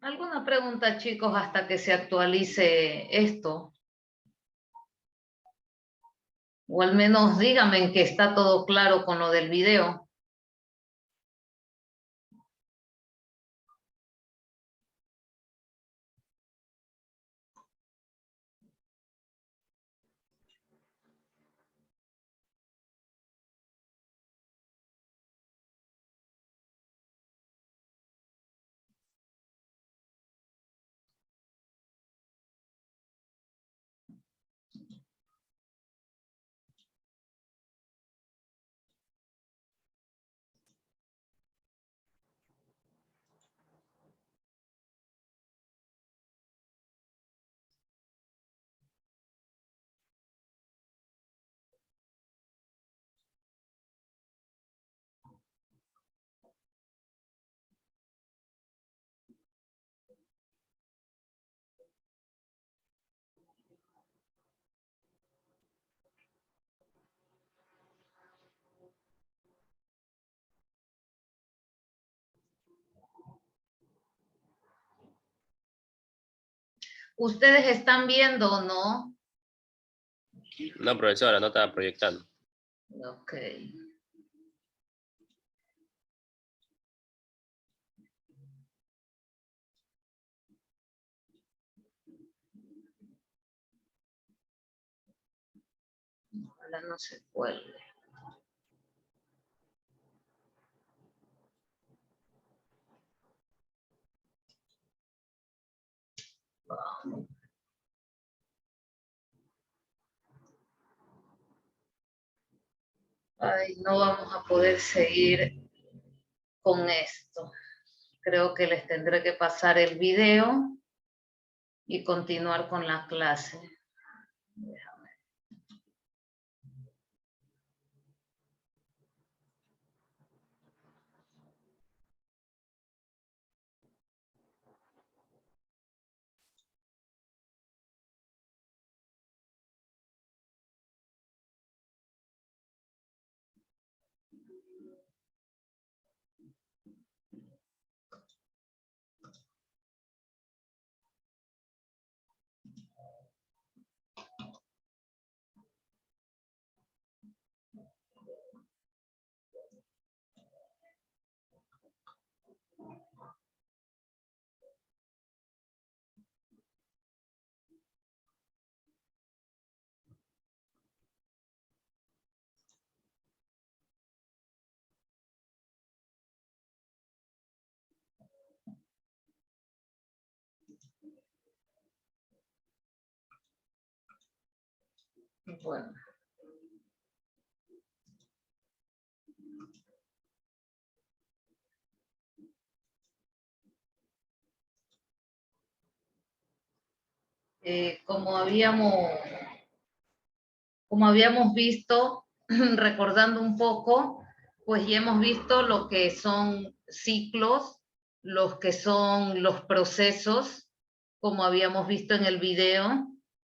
¿Alguna pregunta, chicos, hasta que se actualice esto? O al menos díganme que está todo claro con lo del video. ¿Ustedes están viendo o no? No, profesora, no estaba proyectando. Ok. Ojalá no se cuelgue. Ay, no vamos a poder seguir con esto. Creo que les tendré que pasar el video y continuar con la clase. Déjame. Bueno. Como habíamos visto, recordando un poco, pues ya hemos visto lo que son ciclos, los que son los procesos, como habíamos visto en el video.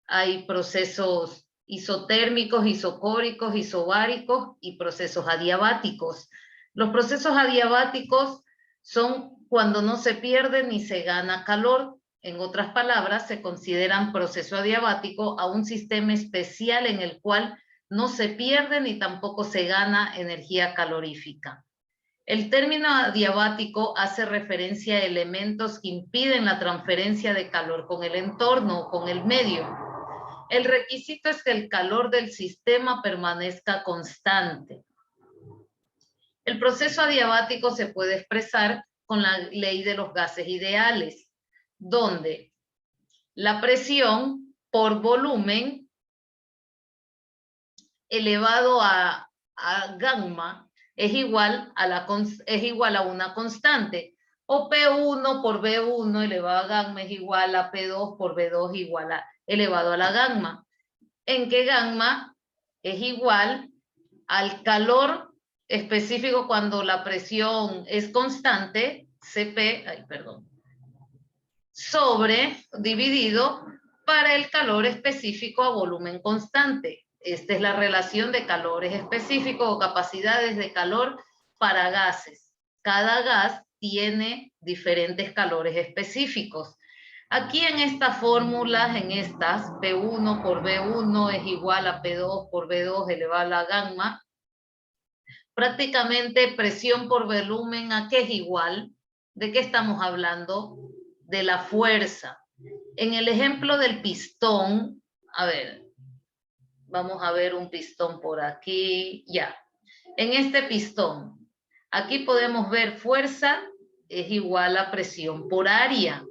Hay procesos isotérmicos, isocóricos, isobáricos y procesos adiabáticos. Los procesos adiabáticos son cuando no se pierde ni se gana calor. En otras palabras, se consideran proceso adiabático a un sistema especial en el cual no se pierde ni tampoco se gana energía calorífica. El término adiabático hace referencia a elementos que impiden la transferencia de calor con el entorno o con el medio. El requisito es que el calor del sistema permanezca constante. El proceso adiabático se puede expresar con la ley de los gases ideales, donde la presión por volumen elevado a gamma es igual a una constante, o P1 por B1 elevado a gamma es igual a P2 por B2 elevado a la gamma, en que gamma es igual al calor específico cuando la presión es constante, Cp, dividido para el calor específico a volumen constante. Esta es la relación de calores específicos o capacidades de calor para gases. Cada gas tiene diferentes calores específicos. Aquí en estas fórmulas, P1 por B1 es igual a P2 por B2 elevado a la gamma. Prácticamente presión por volumen, ¿a qué es igual? ¿De qué estamos hablando? De la fuerza. En el ejemplo del pistón, a ver, vamos a ver un pistón por aquí, ya. En este pistón, aquí podemos ver fuerza es igual a presión por área.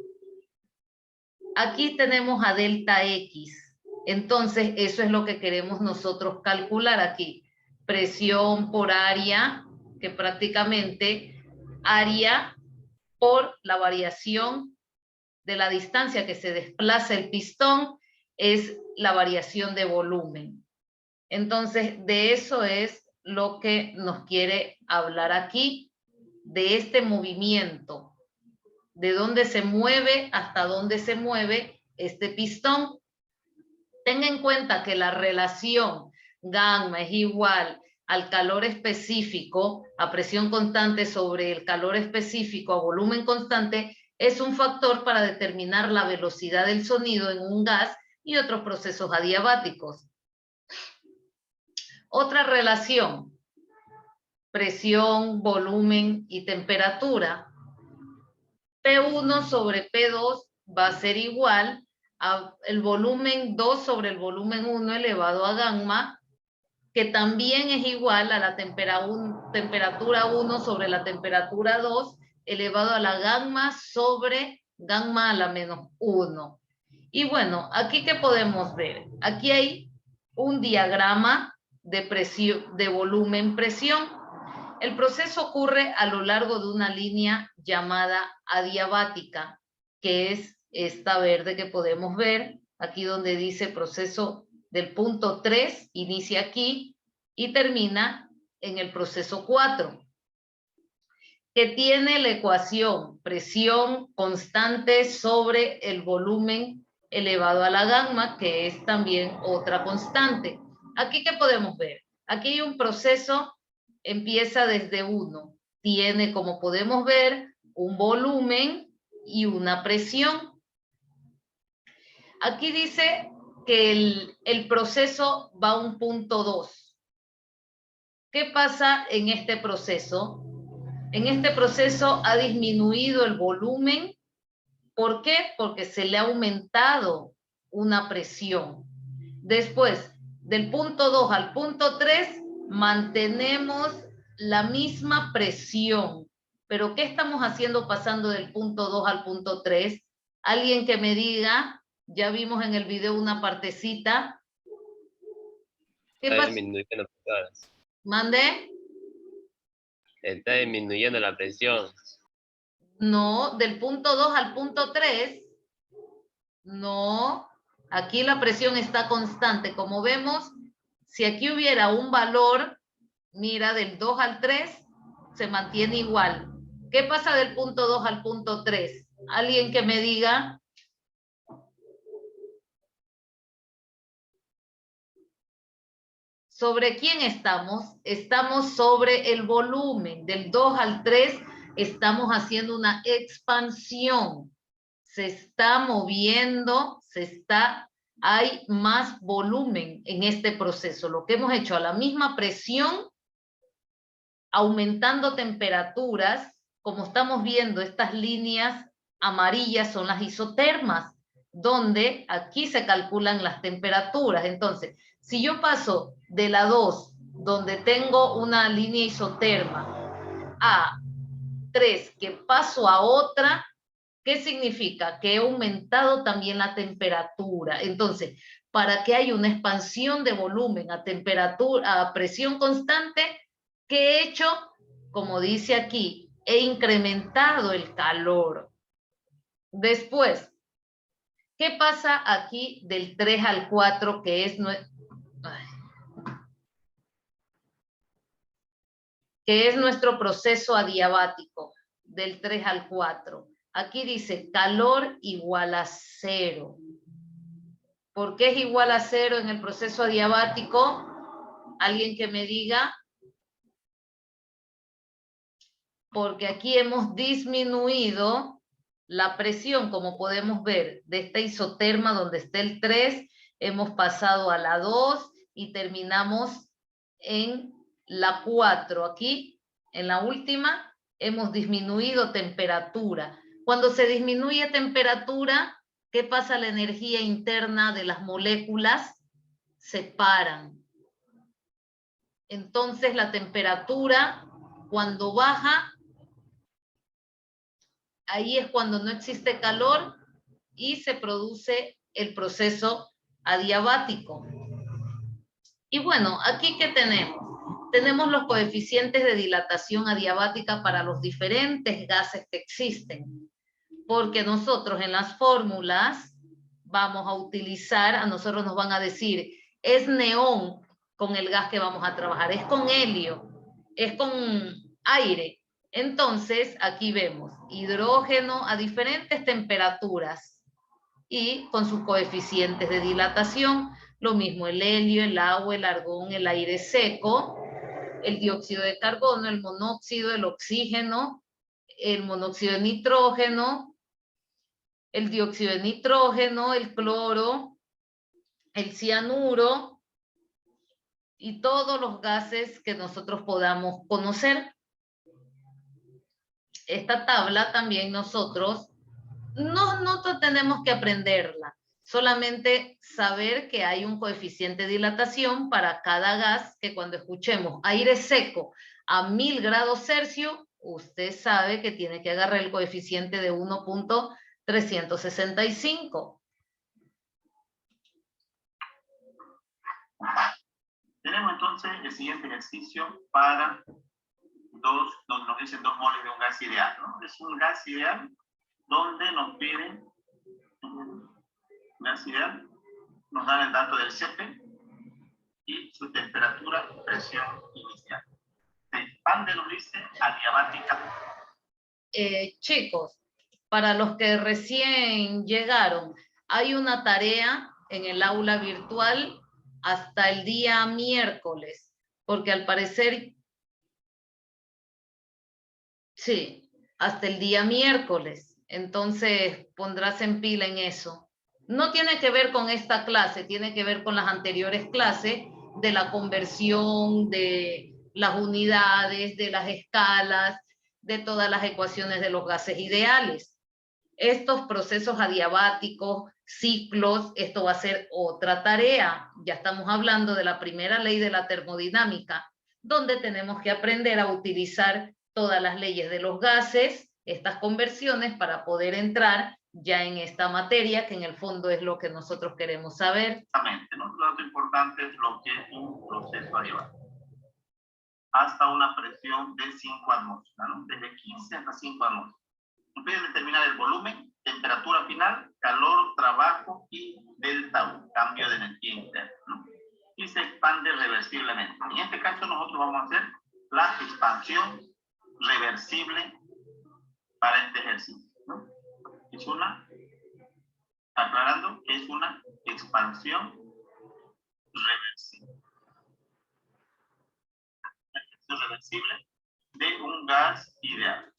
Aquí tenemos a delta X. Entonces, eso es lo que queremos nosotros calcular aquí. Presión por área, que prácticamente área por la variación de la distancia que se desplaza el pistón es la variación de volumen. Entonces, de eso es lo que nos quiere hablar aquí, de este movimiento, de dónde se mueve hasta dónde se mueve este pistón. Tenga en cuenta que la relación gamma es igual al calor específico, a presión constante sobre el calor específico a volumen constante, es un factor para determinar la velocidad del sonido en un gas y otros procesos adiabáticos. Otra relación, presión, volumen y temperatura. P1 sobre P2 va a ser igual a el volumen 2 sobre el volumen 1 elevado a gamma, que también es igual a la temperatura 1 sobre la temperatura 2 elevado a la gamma sobre gamma a la menos 1. Y bueno, aquí ¿qué podemos ver? Aquí hay un diagrama de presión, de volumen-presión. El proceso ocurre a lo largo de una línea llamada adiabática, que es esta verde que podemos ver, aquí donde dice proceso del punto 3, inicia aquí y termina en el proceso 4, que tiene la ecuación presión constante sobre el volumen elevado a la gamma, que es también otra constante. Aquí, ¿qué podemos ver? Aquí hay un proceso, empieza desde 1. Tiene, como podemos ver, un volumen y una presión. Aquí dice que el proceso va a un punto 2. ¿Qué pasa en este proceso? En este proceso ha disminuido el volumen. ¿Por qué? Porque se le ha aumentado una presión. Después, del punto 2 al punto 3, mantenemos la misma presión. ¿Pero qué estamos haciendo pasando del punto 2 al punto 3? Alguien que me diga, ya vimos en el video una partecita. ¿Qué pasa? ¿Mande? Está disminuyendo la presión. No, del punto 2 al punto 3, no, aquí la presión está constante. Como vemos, si aquí hubiera un valor, mira, del 2 al 3, se mantiene igual. ¿Qué pasa del punto 2 al punto 3? ¿Alguien que me diga? ¿Sobre quién estamos? Estamos sobre el volumen. Del 2 al 3 estamos haciendo una expansión. Se está moviendo, hay más volumen en este proceso. Lo que hemos hecho a la misma presión, aumentando temperaturas, como estamos viendo, estas líneas amarillas son las isotermas, donde aquí se calculan las temperaturas. Entonces, si yo paso de la 2, donde tengo una línea isoterma, A3 que paso a otra, ¿qué significa? Que he aumentado también la temperatura. Entonces, para que haya una expansión de volumen a temperatura, a presión constante, ¿qué he hecho? Como dice aquí, he incrementado el calor. Después, ¿qué pasa aquí del 3 al 4 que es nuestro proceso adiabático? Del 3 al 4. Aquí dice calor igual a 0. ¿Por qué es igual a 0 en el proceso adiabático? ¿Alguien que me diga? Porque aquí hemos disminuido la presión, como podemos ver, de esta isoterma donde está el 3, hemos pasado a la 2 y terminamos en la 4. Aquí, en la última, hemos disminuido temperatura. Cuando se disminuye temperatura, ¿qué pasa a la energía interna de las moléculas? Se paran. Entonces la temperatura, cuando baja, ahí es cuando no existe calor y se produce el proceso adiabático. Y bueno, aquí ¿qué tenemos? Tenemos los coeficientes de dilatación adiabática para los diferentes gases que existen. Porque nosotros en las fórmulas vamos a utilizar, a nosotros nos van a decir, es neón con el gas que vamos a trabajar, es con helio, es con aire. Entonces, aquí vemos hidrógeno a diferentes temperaturas y con sus coeficientes de dilatación, lo mismo el helio, el agua, el argón, el aire seco, el dióxido de carbono, el monóxido, el oxígeno, el monóxido de nitrógeno, el dióxido de nitrógeno, el cloro, el cianuro y todos los gases que nosotros podamos conocer. Esta tabla también nosotros no tenemos que aprenderla, solamente saber que hay un coeficiente de dilatación para cada gas, que cuando escuchemos aire seco a 1000 grados Celsius, usted sabe que tiene que agarrar el coeficiente de 1.365. Tenemos entonces el siguiente ejercicio para nos dicen 2 moles de un gas ideal, ¿no? Es un gas ideal donde nos piden gas ideal, nos dan el dato del CP y su temperatura, presión inicial. Se expande, nos dice, adiabática. Chicos, para los que recién llegaron, hay una tarea en el aula virtual hasta el día miércoles, porque al parecer, sí, hasta el día miércoles, entonces pondrás en pila en eso. No tiene que ver con esta clase, tiene que ver con las anteriores clases de la conversión de las unidades, de las escalas, de todas las ecuaciones de los gases ideales. Estos procesos adiabáticos, ciclos, esto va a ser otra tarea. Ya estamos hablando de la primera ley de la termodinámica, donde tenemos que aprender a utilizar todas las leyes de los gases, estas conversiones, para poder entrar ya en esta materia, que en el fondo es lo que nosotros queremos saber. Exactamente, ¿no? Lo dato importante es lo que es un proceso adiabático. Hasta una presión de 5 atmósferas, ¿no? Desde 15 hasta 5 atmósferas. Nos piden determinar el volumen, temperatura final, calor, trabajo y delta U, cambio de energía interna, ¿no? Y se expande reversiblemente. En este caso nosotros vamos a hacer la expansión reversible para este ejercicio, ¿no? Es una, aclarando, es una expansión reversible. Una expansión reversible de un gas ideal.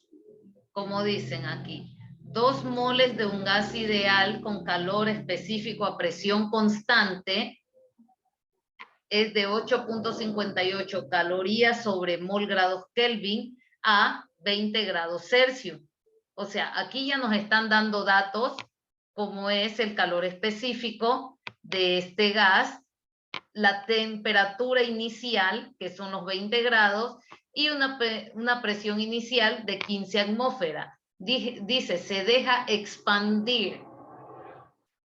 Como dicen aquí, 2 moles de un gas ideal con calor específico a presión constante es de 8.58 calorías sobre mol grados Kelvin a 20 grados Celsius. O sea, aquí ya nos están dando datos como es el calor específico de este gas, la temperatura inicial, que son los 20 grados, y una presión inicial de 15 atmósferas. Dice, se deja expandir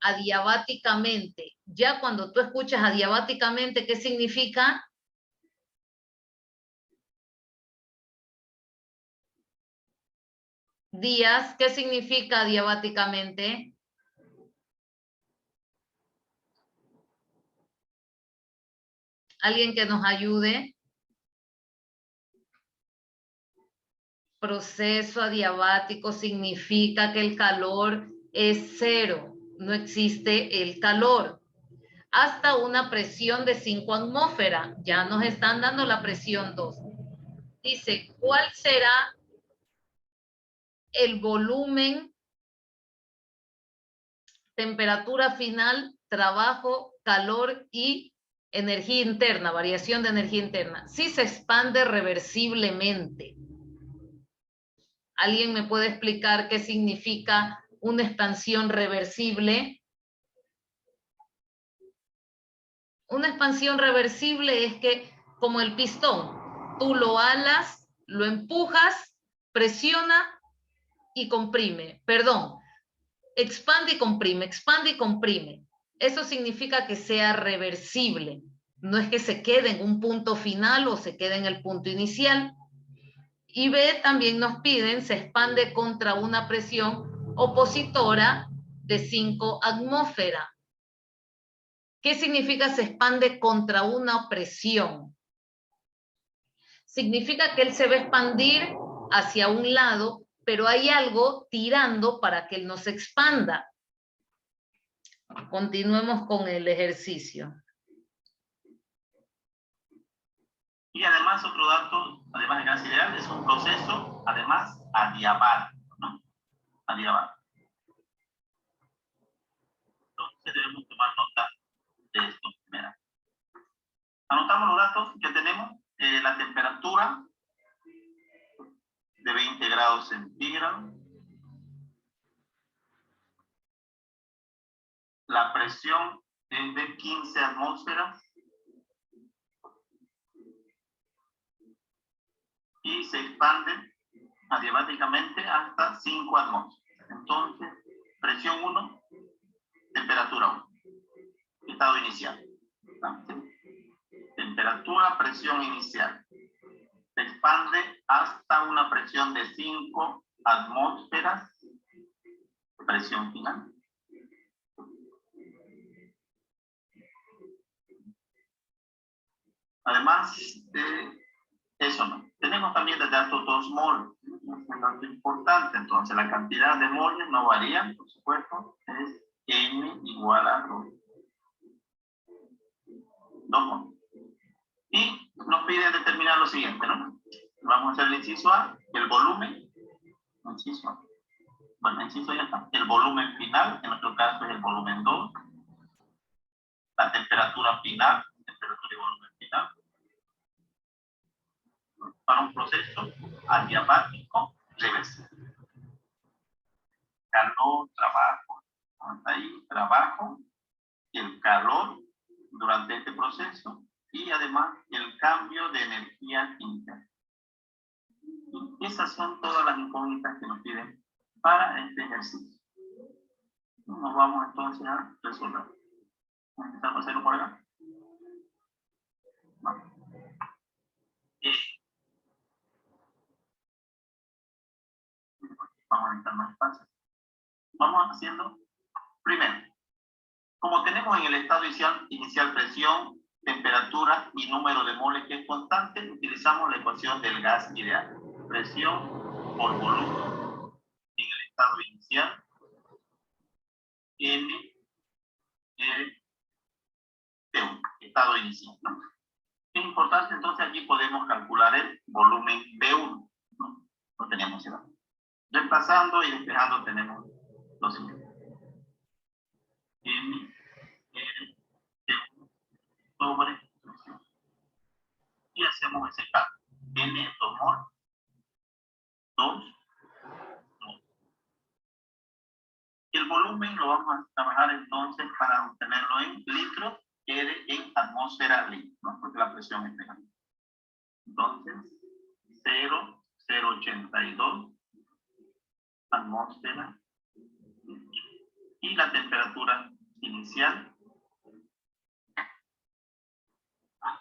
adiabáticamente. Ya cuando tú escuchas adiabáticamente, ¿qué significa? Díaz, ¿qué significa adiabáticamente? ¿Alguien que nos ayude? Proceso adiabático significa que el calor es cero, no existe el calor. Hasta una presión de 5 atmósferas, ya nos están dando la presión 2. Dice, ¿cuál será el volumen, temperatura final, trabajo, calor y energía interna, variación de energía interna? Si se expande reversiblemente. ¿Alguien me puede explicar qué significa una expansión reversible? Una expansión reversible es que, como el pistón, tú lo alas, lo empujas, presiona y comprime. Perdón, expande y comprime, expande y comprime. Eso significa que sea reversible. No es que se quede en un punto final o se quede en el punto inicial. Y B, también nos piden, se expande contra una presión opositora de 5 atmósferas. ¿Qué significa se expande contra una presión? Significa que él se va a expandir hacia un lado, pero hay algo tirando para que él no se expanda. Continuemos con el ejercicio. Y además otro dato, además de gas ideal, es un proceso, además, adiabático, ¿no? Adiabático. Entonces debemos tomar nota de esto primero. Anotamos los datos que tenemos, la temperatura de 20 grados centígrados, la presión es de 15 atmósferas y se expande adiabáticamente hasta 5 atmósferas. Entonces, presión 1, temperatura 1, estado inicial. ¿No? Temperatura, presión inicial. Se expande hasta una presión de 5 atmósferas, presión final. Además de eso, ¿no? Tenemos también de datos 2 moles. Es un dato importante. Entonces, la cantidad de moles no varía, por supuesto, es N igual a 2 moles. Y nos piden determinar lo siguiente, ¿no? Vamos a hacer el inciso A, el volumen. Inciso A. Bueno, inciso ya está. El volumen final, en nuestro caso es el volumen 2. La temperatura final, temperatura y volumen final. Para un proceso adiabático reversible. Calor, trabajo. Hasta ahí, trabajo. Y el calor durante este proceso. Y además el cambio de energía interna. Y esas son todas las incógnitas que nos piden para este ejercicio. Nos vamos entonces a resolver. Vamos a empezar a hacerlo por acá. Vamos. Vamos a necesitar más espacio. Vamos haciendo primero. Como tenemos en el estado inicial presión, temperatura y número de moles que es constante, utilizamos la ecuación del gas ideal. Presión por volumen en el estado inicial, N, L, T1, estado inicial, ¿no? Es importante, entonces aquí podemos calcular el volumen B1, ¿no? Lo tenemos ya. Reemplazando y despejando tenemos lo siguiente. N, L, T1 sobre presión. Y hacemos ese cálculo. N es 2 mol, 2 mol. El volumen lo vamos a trabajar entonces para obtenerlo en litros, R en atmósferas. atmósfera líquida, ¿no? Porque la presión es negativa. Entonces, 0,082 atmósfera y la temperatura inicial.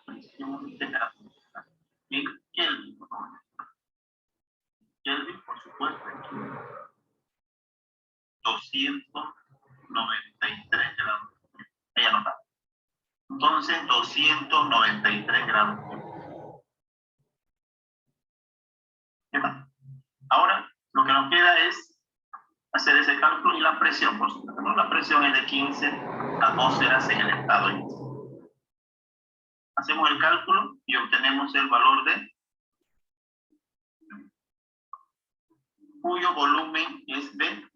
Presión, temperatura. En Kelvin, por favor. Kelvin, por supuesto, 293 grados. Ella no está. Entonces, 293 grados. ¿Qué tal? Ahora, lo que nos queda es hacer ese cálculo y la presión, por supuesto. La presión es de 15 atmósferas en el estado inicial. Hacemos el cálculo y obtenemos el valor de cuyo volumen es de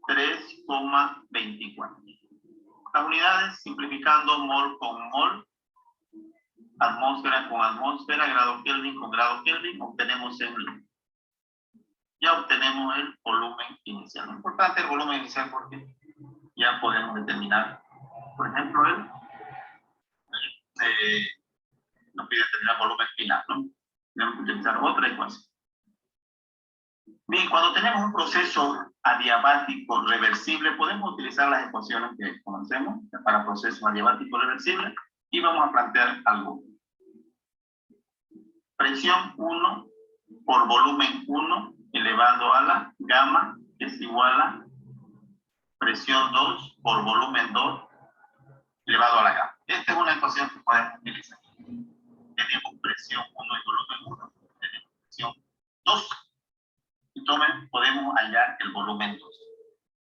3,24. Las unidades, simplificando mol con mol, atmósfera con atmósfera, grado Kelvin con grado Kelvin, obtenemos ya obtenemos el volumen inicial. Lo importante es el volumen inicial porque ya podemos determinar, por ejemplo, nos pide determinar volumen final, ¿no? Tenemos que utilizar otra ecuación. Bien, cuando tenemos un proceso adiabático reversible, podemos utilizar las ecuaciones que conocemos para procesos adiabáticos reversibles y vamos a plantear algo. Presión 1 por volumen 1 elevado a la gamma es igual a presión 2 por volumen 2 elevado a la gamma. Esta es una ecuación que podemos utilizar. Tenemos presión 1 y volumen 1, tenemos presión 2. Entonces podemos hallar el volumen 2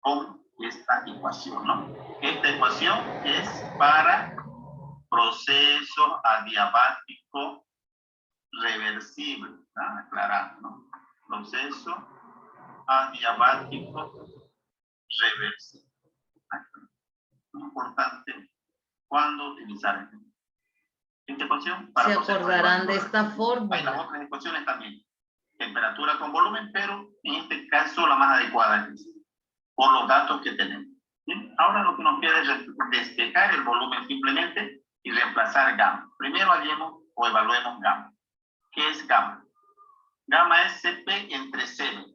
con esta ecuación, ¿no? Esta ecuación es para proceso adiabático reversible, ¿está? Aclarar, ¿no? Proceso adiabático reversible. Es importante cuándo utilizar esta ecuación. Para se acordarán de esta hay las fórmula. otras ecuaciones también. Temperatura con volumen, pero en este caso la más adecuada es por los datos que tenemos. ¿Bien? Ahora lo que nos queda es despejar el volumen simplemente y reemplazar gamma. Primero hallemos o evaluemos gamma. ¿Qué es gamma? Gamma es Cp entre Cv.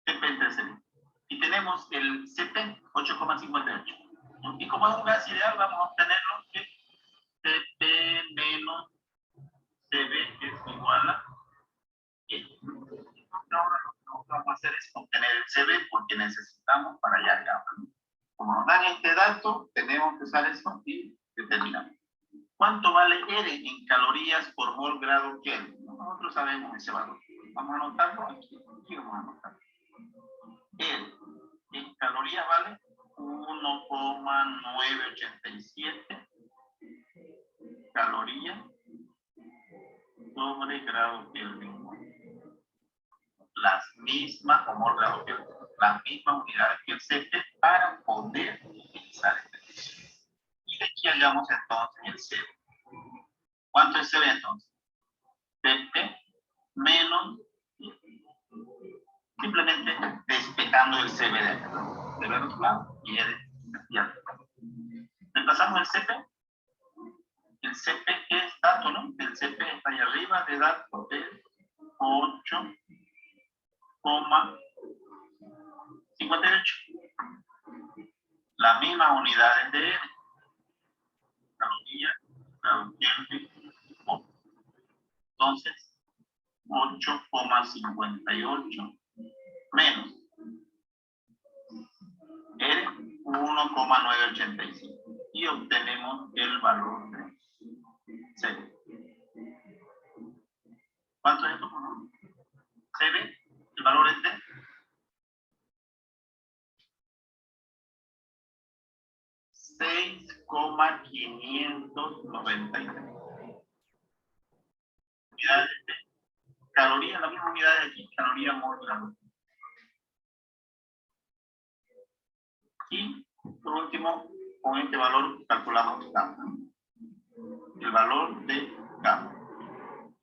Cp entre Cv. Y tenemos el Cp 8,58. Y como es un gas ideal, vamos a obtenerlo que Cp menos Cv es igual a E. Ahora lo que vamos a hacer es obtener el Cv porque necesitamos para hallar gamma. Como nos dan este dato, tenemos que usar eso y determinamos. ¿Cuánto vale R en calorías por mol grado Kelvin? Nosotros sabemos ese valor. Vamos a anotarlo aquí. Aquí vamos a anotarlo. R en calorías vale 1,987 calorías sobre grado Kelvin. Las mismas, o mol grado Kelvin, las mismas unidades que el Cp para poder utilizar este ecuación. Y de aquí hallamos entonces el Cv. ¿Cuánto es Cv entonces? Cp menos, simplemente despejando el Cv de acá, del otro lado y el de acá. Reemplazamos el Cp. El Cp es dato, ¿no? El Cp está ahí arriba de dato de 8,58. Las mismas unidades de R. Caloría, grado Kelvin. Entonces, 8,58 menos R 1,985 y obtenemos el valor de Cv. ¿Cuánto es esto, por favor? Cv, el valor es de 6,593 unidades de calorías, la misma unidad de aquí, caloría mol grado. Y por último, con este valor calculamos gamma. El valor de gamma.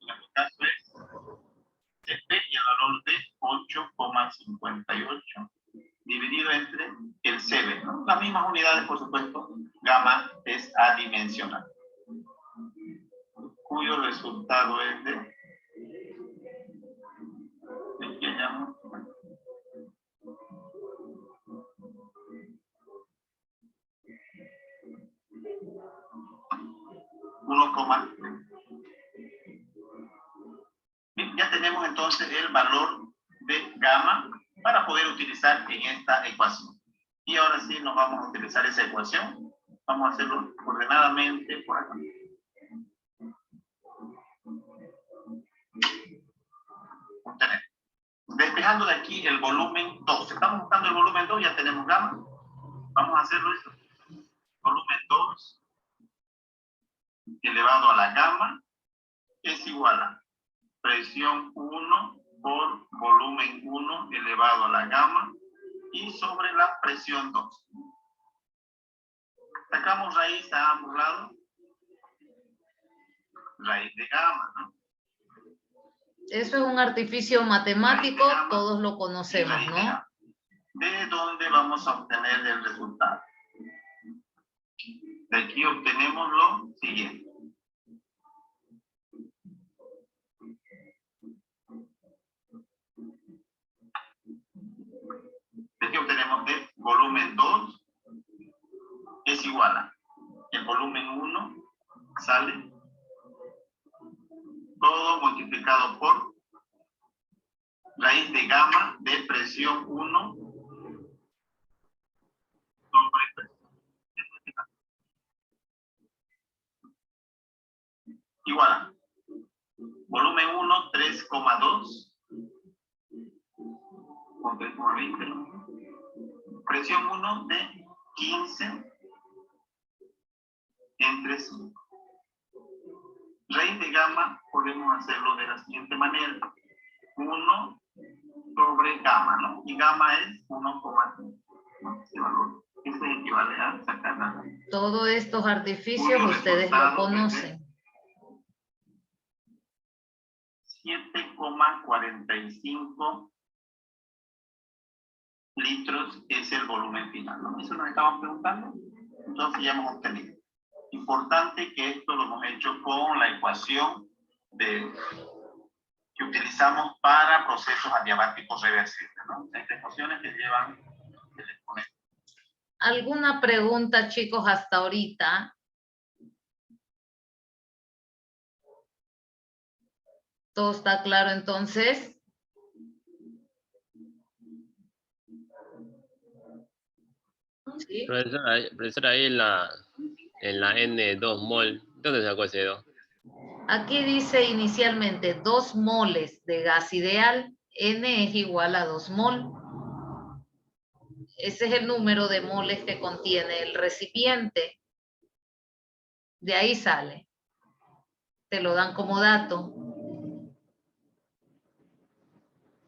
En este caso es CP y el valor de 8,58 dividido entre el CB, ¿no? Las mismas unidades, por supuesto, gamma es adimensional, cuyo resultado es de que llamo 1,3. Bien, ya tenemos entonces el valor de gamma para poder utilizar en esta ecuación. Y ahora sí nos vamos a utilizar esa ecuación. Vamos a hacerlo ordenadamente por acá. Obtener. Despejando de aquí el volumen 2. Estamos buscando el volumen 2, ya tenemos gamma. Vamos a hacerlo esto. Volumen 2 elevado a la gamma es igual a presión 1 por volumen 1 elevado a la gamma y sobre la presión 2. Sacamos raíz a ambos lados. Raíz de gamma, ¿no? Eso es un artificio matemático, todos lo conocemos, ¿no? ¿De dónde vamos a obtener el resultado? De aquí obtenemos lo siguiente. De aquí obtenemos de volumen 2 es igual a el volumen 1 sale todo multiplicado por raíz de gamma de presión 1 sobre presión. Igual a volumen 1, 3,2 con 3,20. Presión 1 de 15 entre 5. Raíz de gamma podemos hacerlo de la siguiente manera. 1 sobre gamma, ¿no? Y gamma es 1,5. ¿No? Ese valor. Ese equivale a sacar la raíz. Todos estos artificios ustedes lo conocen. 7,45 litros es el volumen final, ¿no? Eso nos estaban preguntando. Entonces ya hemos obtenido. Importante que esto lo hemos hecho con la ecuación que utilizamos para procesos adiabáticos reversibles, ¿no? Estas ecuaciones que llevan el exponente. ¿Alguna pregunta, chicos, hasta ahorita? ¿Todo está claro entonces? ¿Sí? Profesor, ahí en la N2 mol, ¿dónde sacó ese 2? Aquí dice inicialmente 2 moles de gas ideal, N es igual a 2 mol. Ese es el número de moles que contiene el recipiente. De ahí sale. Te lo dan como dato.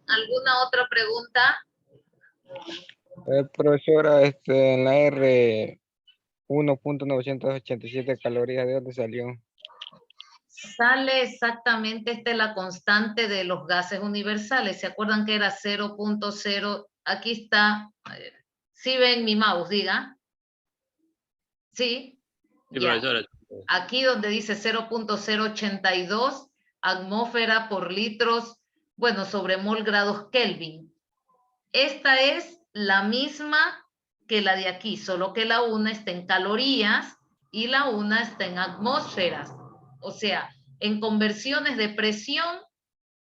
¿Alguna otra pregunta? Profesora, en la R 1.987 calorías, ¿de dónde salió? Sale exactamente, esta es la constante de los gases universales. ¿Se acuerdan que era 0.0? Aquí está. ¿Sí ven mi mouse? Diga. ¿Sí? Sí, Ya. profesor. Aquí donde dice 0.082 atmósfera por litros, bueno, sobre mol grados Kelvin. Esta es la misma que la de aquí, solo que la una está en calorías y la una está en atmósferas. O sea, en conversiones de presión,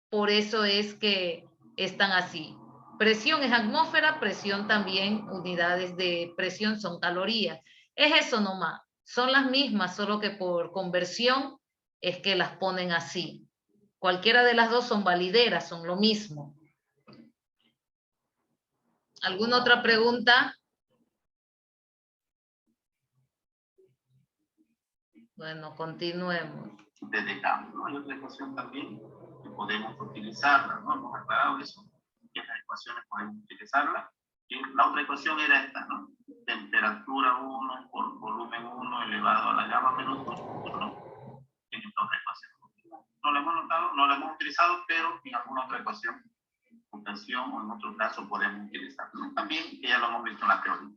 por eso es que están así. Presión es atmósfera, presión también, unidades de presión son calorías. Es eso nomás. Son las mismas, solo que por conversión es que las ponen así. Cualquiera de las dos son valideras, son lo mismo. ¿Alguna otra pregunta? Bueno, continuemos. Desde campo, ¿no? Hay otra ecuación también que podemos utilizarla, ¿no? Hemos aclarado eso. Que estas ecuaciones podemos utilizarla. Y la otra ecuación era esta, ¿no? Temperatura 1 por volumen 1 elevado a la gamma menos 2, ¿no? En esta otra ecuación. No no lo hemos notado, no lo hemos utilizado, pero en alguna otra ocasión o en otro caso podemos utilizarlo. También ya lo hemos visto en la teoría.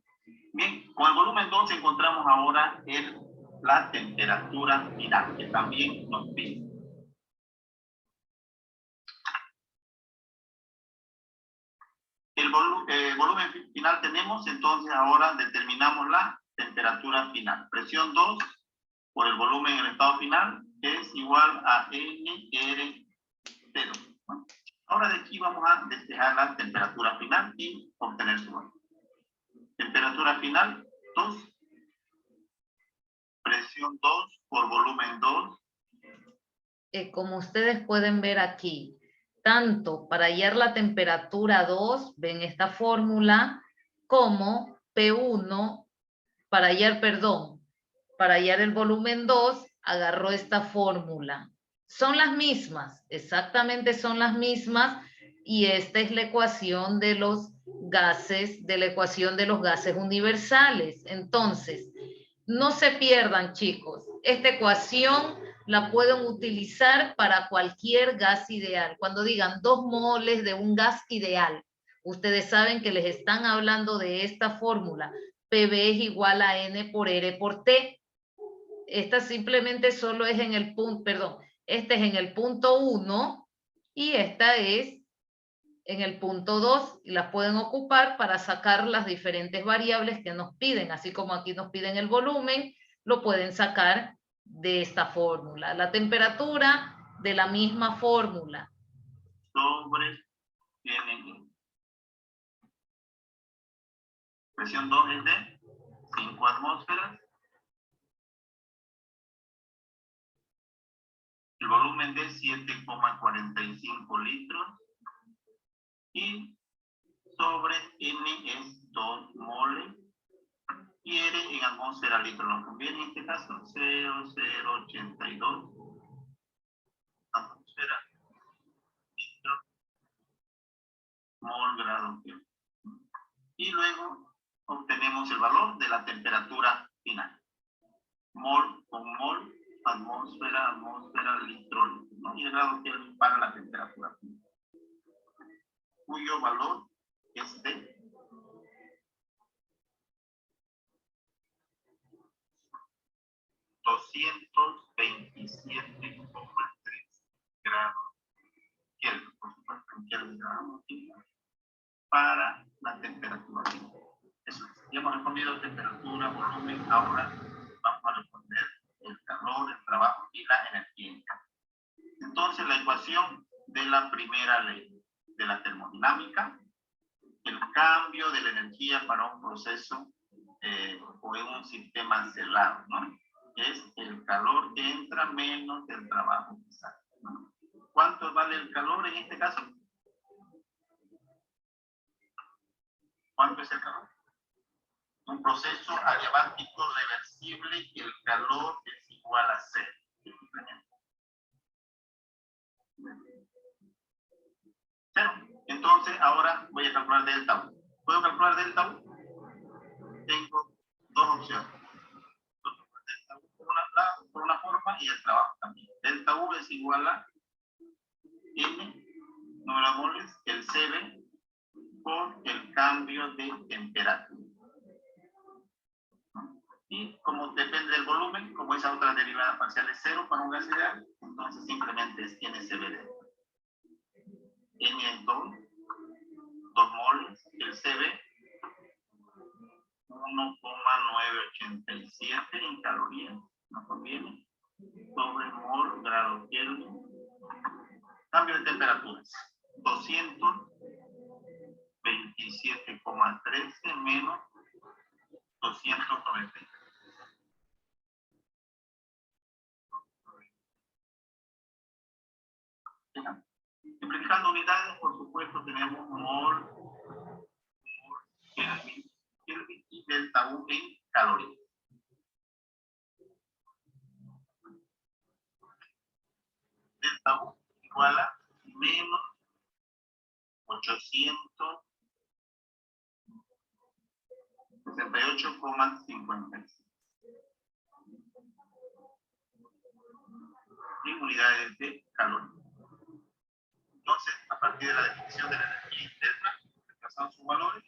Bien, con el volumen 2 encontramos ahora la temperatura final, que también nos pide. El volumen final tenemos, entonces ahora determinamos la temperatura final. Presión 2 por el volumen en el estado final es igual a NR0. ¿No? Ahora de aquí vamos a despejar la temperatura final y obtener su valor. Temperatura final 2. Presión 2 por volumen 2. Como ustedes pueden ver aquí, tanto para hallar la temperatura 2, ven esta fórmula, como P1, para hallar el volumen 2, agarró esta fórmula. Son las mismas, exactamente son las mismas, y esta es la ecuación de los gases, universales. Entonces, no se pierdan, chicos, esta ecuación la pueden utilizar para cualquier gas ideal. Cuando digan 2 moles de un gas ideal, ustedes saben que les están hablando de esta fórmula. PV es igual a N por R por T. Esta simplemente solo es en el punto, este es en el punto 1 y esta es en el punto 2, y las pueden ocupar para sacar las diferentes variables que nos piden. Así como aquí nos piden el volumen, lo pueden sacar de esta fórmula. La temperatura de la misma fórmula. Sobre N. Presión 2 es de 5 atmósferas. El volumen de 7,45 litros. Y sobre N es 2 moles. Y R en atmósfera litro nos conviene en este caso 0,082 atmósfera litro mol grado Kelvin. Y luego obtenemos el valor de la temperatura final. Mol con mol, atmósfera, litro, ¿no? Y el grado Kelvin para la temperatura final, cuyo valor es de 227,3 grados Kelvin, por supuesto en Kelvin para la temperatura final. Eso es. Ya hemos respondido temperatura, volumen. Ahora vamos a responder el calor, el trabajo y la energía. Entonces, la ecuación de la primera ley de la termodinámica, el cambio de la energía para un proceso o en un sistema cerrado, ¿no? Es el calor que entra menos el trabajo que sale, ¿no? ¿Cuánto vale el calor en este caso? ¿Cuánto es el calor? Un proceso adiabático reversible y el calor es igual a 0. Entonces, ahora voy a calcular delta U. ¿Puedo calcular delta U? Tengo dos opciones. Delta U por una forma y el trabajo también. Delta U es igual a N, número de moles, el CB, por el cambio de temperatura. Y como depende del volumen, como esa otra derivada parcial es 0 para un gas ideal, entonces simplemente es NCBD. N es 2 moles, el CB 1,987 en calorías, nos conviene, sobre mol grado Kelvin. Cambio de temperaturas, 227,13 menos 290. Simplificando unidades, por supuesto, tenemos mol, Kelvin y delta U en calorías. Delta U igual a menos 868,56. en unidades de calor. Entonces, a partir de la definición de la energía interna, trazamos sus valores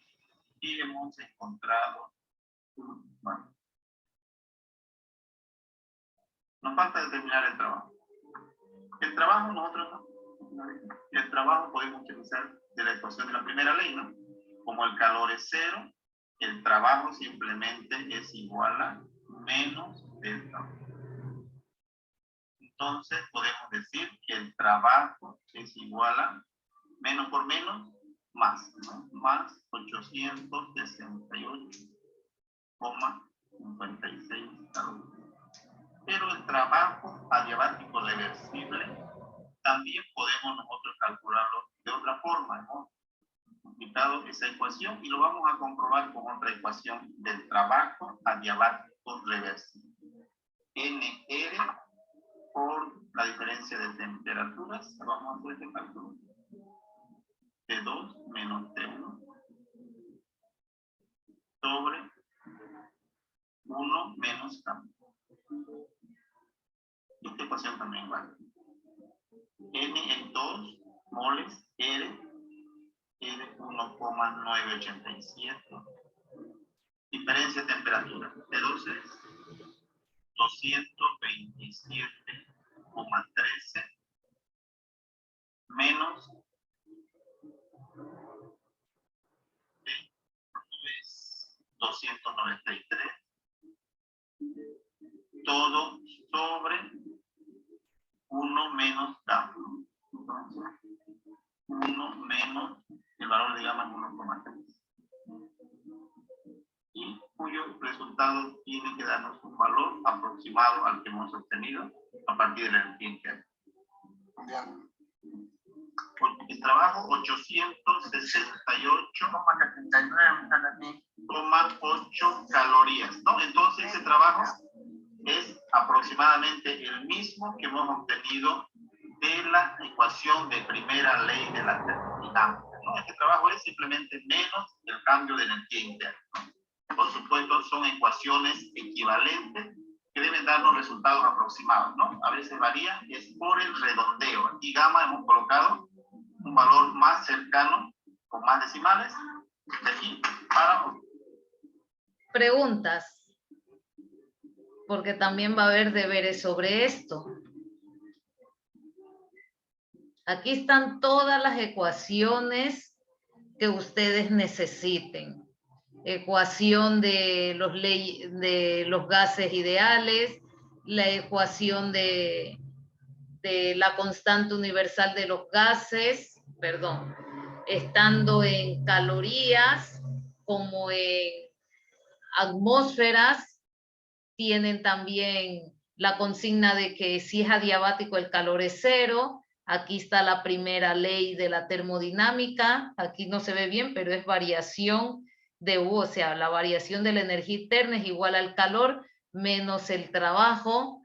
y hemos encontrado, bueno, nos falta determinar el trabajo. El trabajo el trabajo podemos utilizar de la ecuación de la primera ley, ¿no? Como el calor es cero, el trabajo simplemente es igual a menos delta. Entonces podemos decir que el trabajo es igual a menos por menos, más, ¿no? Más 868,56 calorías. Pero el trabajo adiabático reversible también podemos nosotros calcularlo de otra forma, ¿no? Multiplicado esa ecuación y lo vamos a comprobar con otra ecuación del trabajo adiabático reversible. NR por la diferencia de temperaturas, vamos a hacer este cálculo. T2 menos T1 sobre 1 menos K. Esta ecuación también vale. N en 2 moles, R 1,987. Diferencia de temperatura. T2 es 227,13 menos es 293. Todo sobre 1 menos K. Entonces, 1 menos el valor de gamma 1,3. Y cuyo resultado tiene que darnos un valor aproximado al que hemos obtenido a partir de la energía interna. El trabajo 868,8 calorías, ¿no? Entonces ese trabajo es aproximadamente el mismo que hemos obtenido de la ecuación de primera ley de la termodinámica, ¿no? Este trabajo es simplemente menos el cambio de energía interna, ¿no? Por supuesto, son ecuaciones equivalentes que deben darnos resultados aproximados, ¿no? A veces varía, es por el redondeo. Aquí gamma hemos colocado un valor más cercano, con más decimales, de aquí para... Preguntas, porque también va a haber deberes sobre esto. Aquí están todas las ecuaciones que ustedes necesiten. Ecuación de los gases ideales, la ecuación de la constante universal de los gases, estando en calorías como en atmósferas, tienen también la consigna de que si es adiabático el calor es cero. Aquí está la primera ley de la termodinámica, aquí no se ve bien, pero es variación de U, o sea, la variación de la energía interna es igual al calor menos el trabajo.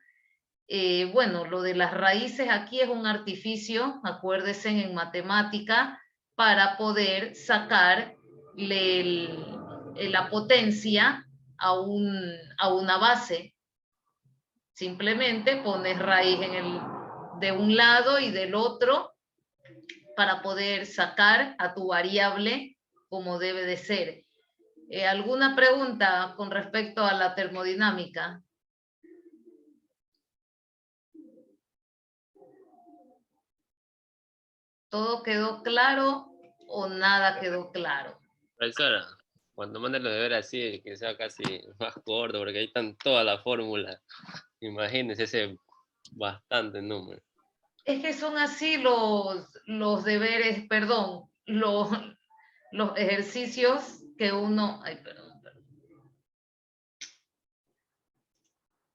Bueno, lo de las raíces aquí es un artificio, acuérdense en matemática, para poder sacar la potencia a una base. Simplemente pones raíz de un lado y del otro para poder sacar a tu variable como debe de ser. ¿Alguna pregunta con respecto a la termodinámica? ¿Todo quedó claro o nada quedó claro? Profesora, cuando manden los deberes así, que sea casi más corto, porque ahí están todas las fórmulas. Imagínense ese bastante número. Es que son así los deberes, perdón, los ejercicios que uno... Ay, perdón.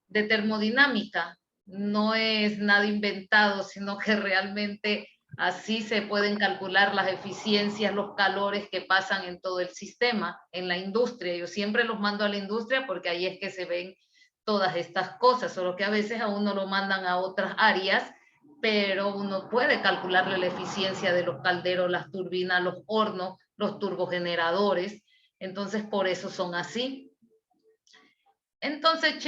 De termodinámica. No es nada inventado, sino que realmente así se pueden calcular las eficiencias, los calores que pasan en todo el sistema, en la industria. Yo siempre los mando a la industria porque ahí es que se ven todas estas cosas, solo que a veces a uno lo mandan a otras áreas, pero uno puede calcularle la eficiencia de los calderos, las turbinas, los hornos, los turbogeneradores. Entonces, por eso son así. Entonces, chicos,